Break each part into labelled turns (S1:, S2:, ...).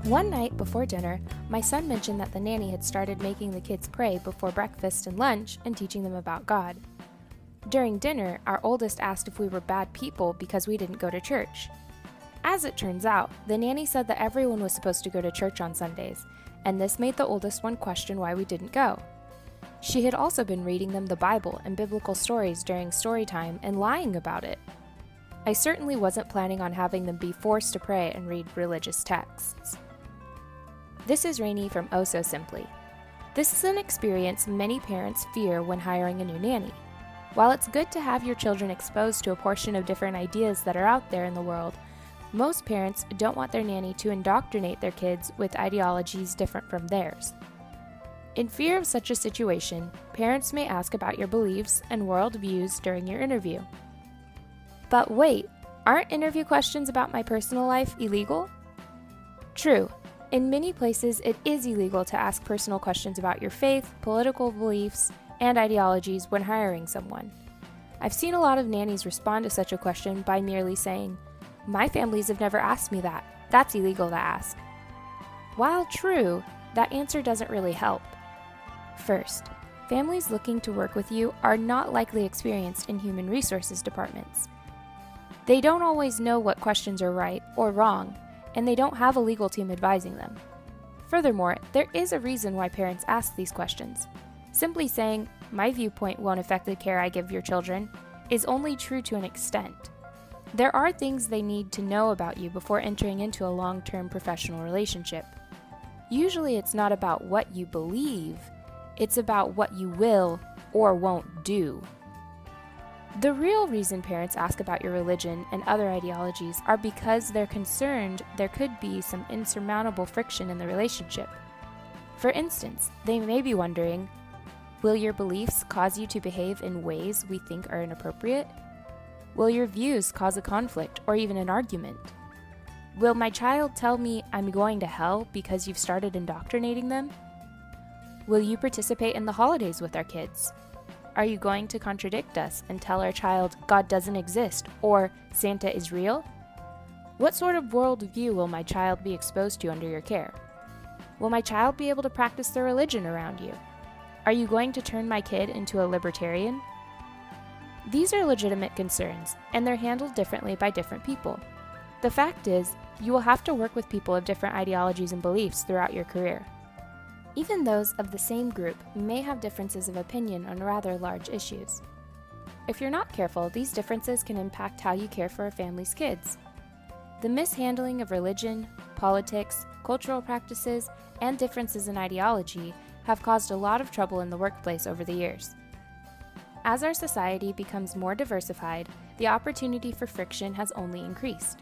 S1: One night before dinner, my son mentioned that the nanny had started making the kids pray before breakfast and lunch and teaching them about God. During dinner, our oldest asked if we were bad people because we didn't go to church. As it turns out, the nanny said that everyone was supposed to go to church on Sundays, and this made the oldest one question why we didn't go. She had also been reading them the Bible and biblical stories during story time and lying about it. I certainly wasn't planning on having them be forced to pray and read religious texts. This is RAINEY from Oh So Simply. This is an experience many parents fear when hiring a new nanny. While it's good to have your children exposed to a portion of different ideas that are out there in the world, most parents don't want their nanny to indoctrinate their kids with ideologies different from theirs. In fear of such a situation, parents may ask about your beliefs and worldviews during your interview. But wait, aren't interview questions about my personal life illegal? True, in many places it is illegal to ask personal questions about your faith, political beliefs, and ideologies when hiring someone. I've seen a lot of nannies respond to such a question by merely saying, "My families have never asked me that. That's illegal to ask." While true, that answer doesn't really help. First, families looking to work with you are not likely experienced in human resources departments. They don't always know what questions are right or wrong, and they don't have a legal team advising them. Furthermore, there is a reason why parents ask these questions. Simply saying, "My viewpoint won't affect the care I give your children," is only true to an extent. There are things they need to know about you before entering into a long-term professional relationship. Usually it's not about what you believe, it's about what you will or won't do. The real reason parents ask about your religion and other ideologies are because they're concerned there could be some insurmountable friction in the relationship. For instance, they may be wondering, will your beliefs cause you to behave in ways we think are inappropriate? Will your views cause a conflict or even an argument? Will my child tell me I'm going to hell because you've started indoctrinating them? Will you participate in the holidays with our kids? Are you going to contradict us and tell our child God doesn't exist or Santa is real? What sort of worldview will my child be exposed to under your care? Will my child be able to practice their religion around you? Are you going to turn my kid into a libertarian? These are legitimate concerns, and they're handled differently by different people. The fact is, you will have to work with people of different ideologies and beliefs throughout your career. Even those of the same group may have differences of opinion on rather large issues. If you're not careful, these differences can impact how you care for a family's kids. The mishandling of religion, politics, cultural practices, and differences in ideology have caused a lot of trouble in the workplace over the years. As our society becomes more diversified, the opportunity for friction has only increased.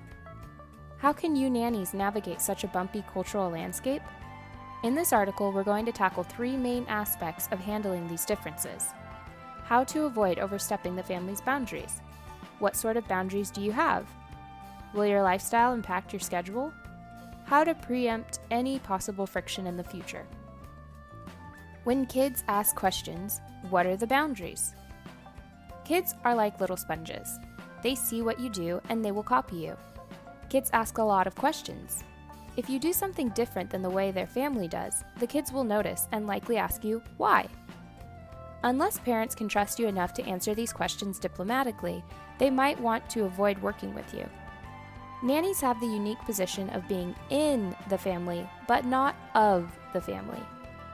S1: How can you nannies navigate such a bumpy cultural landscape? In this article, we're going to tackle 3 main aspects of handling these differences. How to avoid overstepping the family's boundaries. What sort of boundaries do you have? Will your lifestyle impact your schedule? How to preempt any possible friction in the future. When kids ask questions, what are the boundaries? Kids are like little sponges. They see what you do and they will copy you. Kids ask a lot of questions. If you do something different than the way their family does, the kids will notice and likely ask you, why? Unless parents can trust you enough to answer these questions diplomatically, they might want to avoid working with you. Nannies have the unique position of being in the family, but not of the family.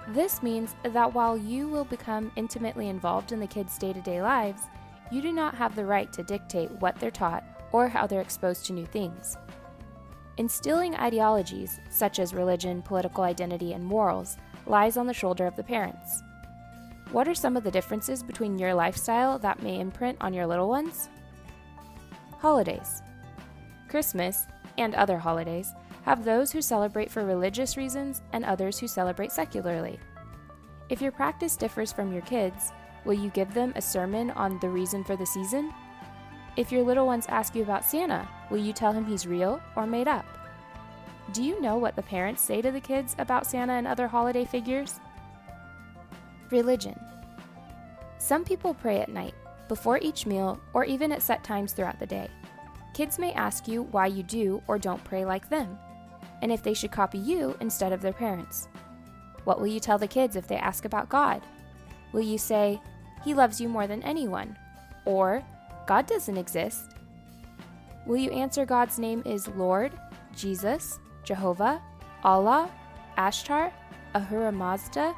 S1: This means that while you will become intimately involved in the kids' day-to-day lives, you do not have the right to dictate what they're taught or how they're exposed to new things. Instilling ideologies, such as religion, political identity, and morals, lies on the shoulder of the parents. What are some of the differences between your lifestyle that may imprint on your little ones? Holidays. Christmas, and other holidays, have those who celebrate for religious reasons and others who celebrate secularly. If your practice differs from your kids, will you give them a sermon on the reason for the season? If your little ones ask you about Santa, will you tell him he's real or made up? Do you know what the parents say to the kids about Santa and other holiday figures? Religion. Some people pray at night, before each meal, or even at set times throughout the day. Kids may ask you why you do or don't pray like them. and if they should copy you instead of their parents. What will you tell the kids if they ask about God? Will you say, "He loves you more than anyone," or "God doesn't exist"? Will you answer God's name is Lord, Jesus, Jehovah, Allah, Ashtar, Ahura Mazda?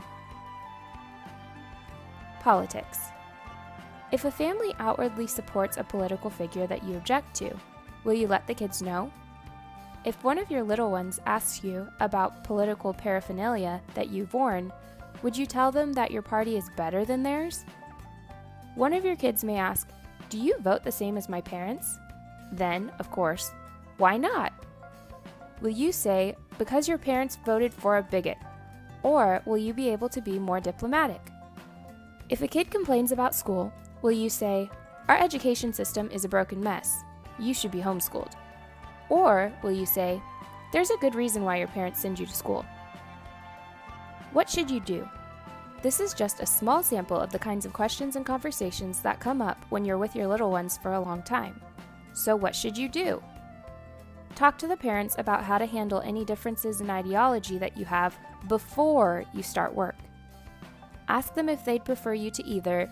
S1: Politics. If a family outwardly supports a political figure that you object to, will you let the kids know? If one of your little ones asks you about political paraphernalia that you've worn, would you tell them that your party is better than theirs? One of your kids may ask, "Do you vote the same as my parents?" Then, of course, why not? Will you say, "Because your parents voted for a bigot," or will you be able to be more diplomatic? If a kid complains about school, will you say, "Our education system is a broken mess. You should be homeschooled"? Or will you say, "There's a good reason why your parents send you to school"? What should you do? This is just a small sample of the kinds of questions and conversations that come up when you're with your little ones for a long time. So what should you do? Talk to the parents about how to handle any differences in ideology that you have before you start work. Ask them if they'd prefer you to either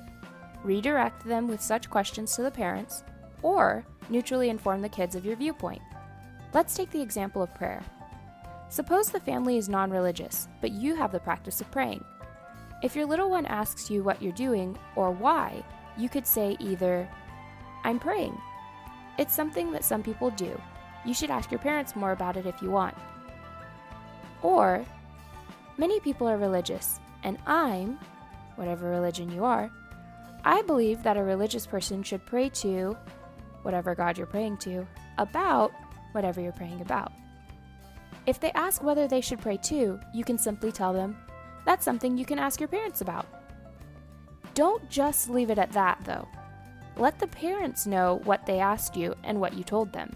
S1: redirect them with such questions to the parents or neutrally inform the kids of your viewpoint. Let's take the example of prayer. Suppose the family is non-religious, but you have the practice of praying. If your little one asks you what you're doing or why, you could say either, "I'm praying. It's something that some people do. You should ask your parents more about it if you want." Or, "Many people are religious, and I'm," whatever religion you are, "I believe that a religious person should pray to," whatever God you're praying to, "about," whatever you're praying about. If they ask whether they should pray to, you can simply tell them, "That's something you can ask your parents about." Don't just leave it at that, though. Let the parents know what they asked you and what you told them.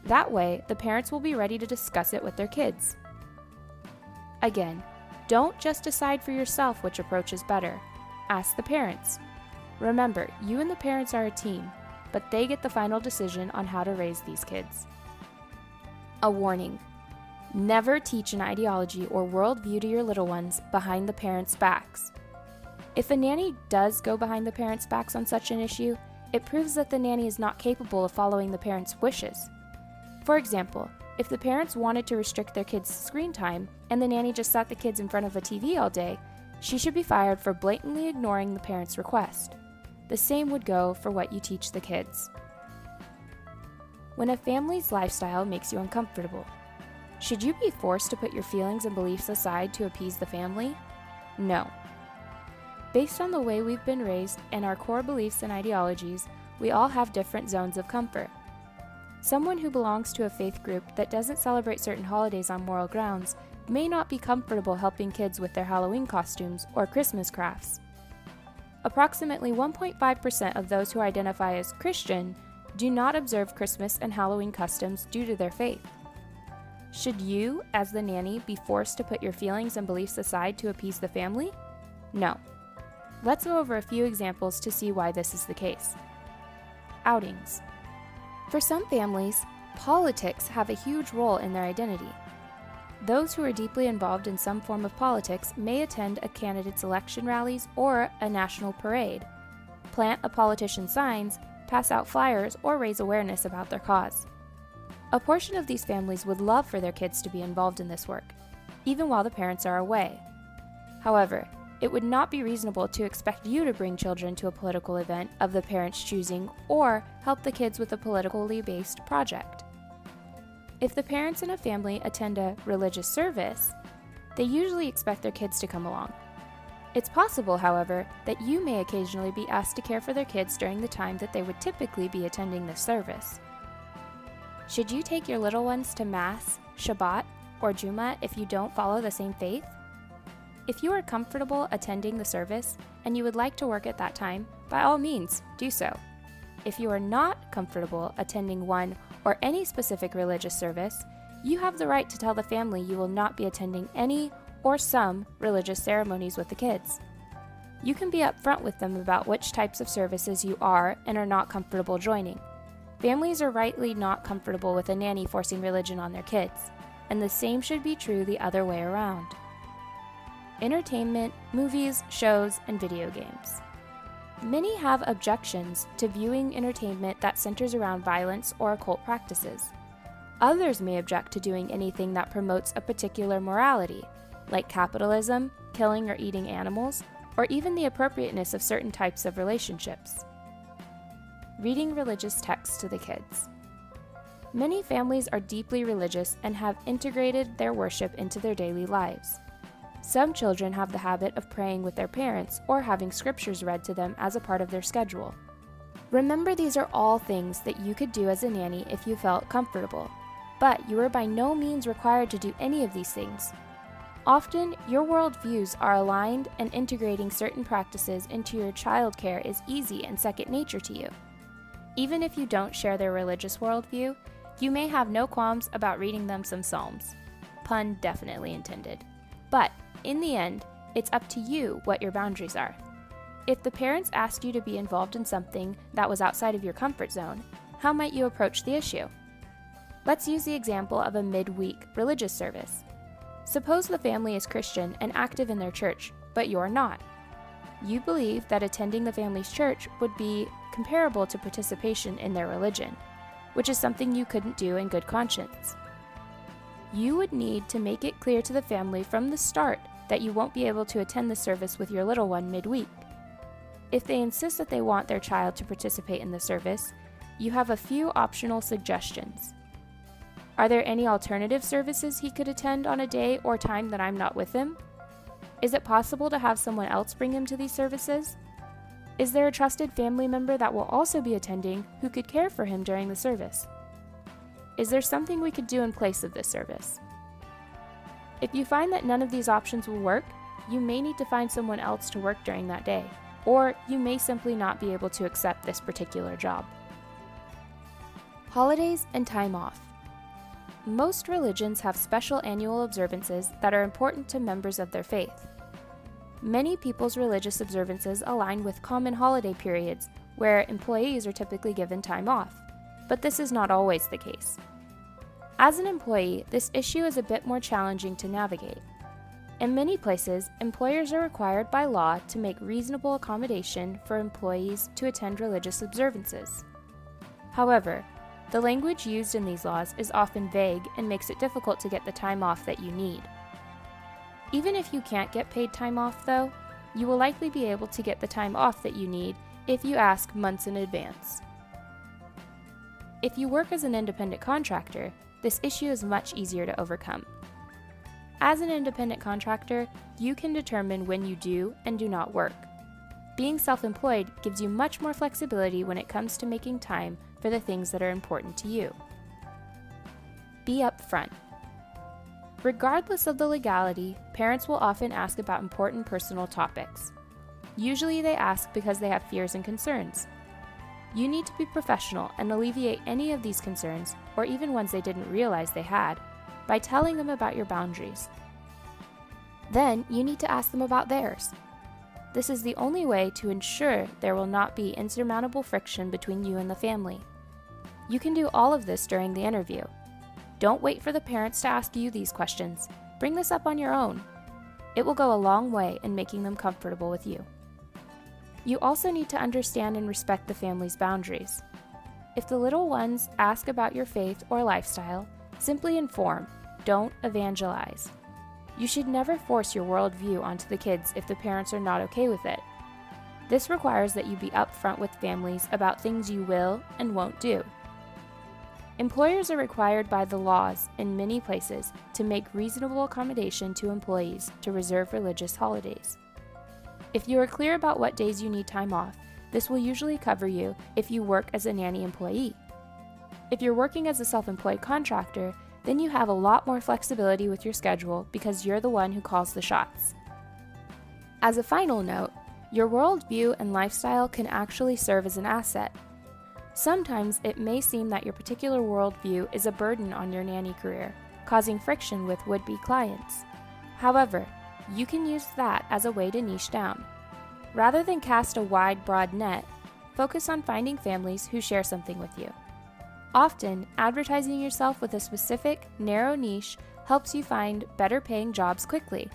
S1: That way, the parents will be ready to discuss it with their kids. Again, don't just decide for yourself which approach is better. Ask the parents. Remember, you and the parents are a team, but they get the final decision on how to raise these kids. A warning. Never teach an ideology or worldview to your little ones behind the parents' backs. If a nanny does go behind the parents' backs on such an issue, it proves that the nanny is not capable of following the parents' wishes. For example, if the parents wanted to restrict their kids' screen time and the nanny just sat the kids in front of a TV all day, she should be fired for blatantly ignoring the parents' request. The same would go for what you teach the kids. When a family's lifestyle makes you uncomfortable, should you be forced to put your feelings and beliefs aside to appease the family? No. Based on the way we've been raised and our core beliefs and ideologies, we all have different zones of comfort. Someone who belongs to a faith group that doesn't celebrate certain holidays on moral grounds may not be comfortable helping kids with their Halloween costumes or Christmas crafts. Approximately 1.5% of those who identify as Christian do not observe Christmas and Halloween customs due to their faith. Should you, as the nanny, be forced to put your feelings and beliefs aside to appease the family? No. Let's go over a few examples to see why this is the case. Outings. For some families, politics have a huge role in their identity. Those who are deeply involved in some form of politics may attend a candidate's election rallies or a national parade, plant a politician's signs, pass out flyers, or raise awareness about their cause. A portion of these families would love for their kids to be involved in this work, even while the parents are away. However, it would not be reasonable to expect you to bring children to a political event of the parents' choosing or help the kids with a politically based project. If the parents in a family attend a religious service, they usually expect their kids to come along. It's possible, however, that you may occasionally be asked to care for their kids during the time that they would typically be attending this service. Should you take your little ones to Mass, Shabbat, or Juma if you don't follow the same faith? If you are comfortable attending the service and you would like to work at that time, by all means, do so. If you are not comfortable attending one or any specific religious service, you have the right to tell the family you will not be attending any or some religious ceremonies with the kids. You can be upfront with them about which types of services you are and are not comfortable joining. Families are rightly not comfortable with a nanny forcing religion on their kids, and the same should be true the other way around. Entertainment, movies, shows, and video games. Many have objections to viewing entertainment that centers around violence or occult practices. Others may object to doing anything that promotes a particular morality, like capitalism, killing or eating animals, or even the appropriateness of certain types of relationships. Reading religious texts to the kids. Many families are deeply religious and have integrated their worship into their daily lives. Some children have the habit of praying with their parents or having scriptures read to them as a part of their schedule. Remember, these are all things that you could do as a nanny if you felt comfortable, but you are by no means required to do any of these things. Often, your worldviews are aligned, and integrating certain practices into your childcare is easy and second nature to you. Even if you don't share their religious worldview, you may have no qualms about reading them some psalms. Pun definitely intended. But, in the end, it's up to you what your boundaries are. If the parents asked you to be involved in something that was outside of your comfort zone, how might you approach the issue? Let's use the example of a midweek religious service. Suppose the family is Christian and active in their church, but you're not. You believe that attending the family's church would be comparable to participation in their religion, which is something you couldn't do in good conscience. You would need to make it clear to the family from the start that you won't be able to attend the service with your little one midweek. If they insist that they want their child to participate in the service, you have a few optional suggestions. Are there any alternative services he could attend on a day or time that I'm not with him? Is it possible to have someone else bring him to these services? Is there a trusted family member that will also be attending who could care for him during the service? Is there something we could do in place of this service? If you find that none of these options will work, you may need to find someone else to work during that day, or you may simply not be able to accept this particular job. Holidays and time off. Most religions have special annual observances that are important to members of their faith. Many people's religious observances align with common holiday periods where employees are typically given time off, but this is not always the case. As an employee, this issue is a bit more challenging to navigate. In many places, employers are required by law to make reasonable accommodation for employees to attend religious observances. However, the language used in these laws is often vague and makes it difficult to get the time off that you need. Even if you can't get paid time off, though, you will likely be able to get the time off that you need if you ask months in advance. If you work as an independent contractor, this issue is much easier to overcome. As an independent contractor, you can determine when you do and do not work. Being self-employed gives you much more flexibility when it comes to making time for the things that are important to you. Be upfront. Regardless of the legality, parents will often ask about important personal topics. Usually they ask because they have fears and concerns. You need to be professional and alleviate any of these concerns, or even ones they didn't realize they had, by telling them about your boundaries. Then you need to ask them about theirs. This is the only way to ensure there will not be insurmountable friction between you and the family. You can do all of this during the interview. Don't wait for the parents to ask you these questions. Bring this up on your own. It will go a long way in making them comfortable with you. You also need to understand and respect the family's boundaries. If the little ones ask about your faith or lifestyle, simply inform, don't evangelize. You should never force your worldview onto the kids if the parents are not okay with it. This requires that you be upfront with families about things you will and won't do. Employers are required by the laws in many places to make reasonable accommodation to employees to reserve religious holidays. If you are clear about what days you need time off, this will usually cover you if you work as a nanny employee. If you're working as a self-employed contractor, then you have a lot more flexibility with your schedule because you're the one who calls the shots. As a final note, your worldview and lifestyle can actually serve as an asset. Sometimes it may seem that your particular worldview is a burden on your nanny career, causing friction with would-be clients. However, you can use that as a way to niche down. Rather than cast a wide, broad net, focus on finding families who share something with you. Often, advertising yourself with a specific, narrow niche helps you find better paying jobs quickly.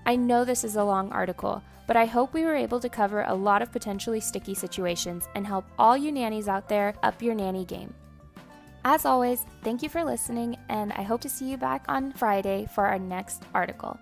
S1: I know this is a long article, but I hope we were able to cover a lot of potentially sticky situations and help all you nannies out there up your nanny game. As always, thank you for listening, and I hope to see you back on Friday for our next article.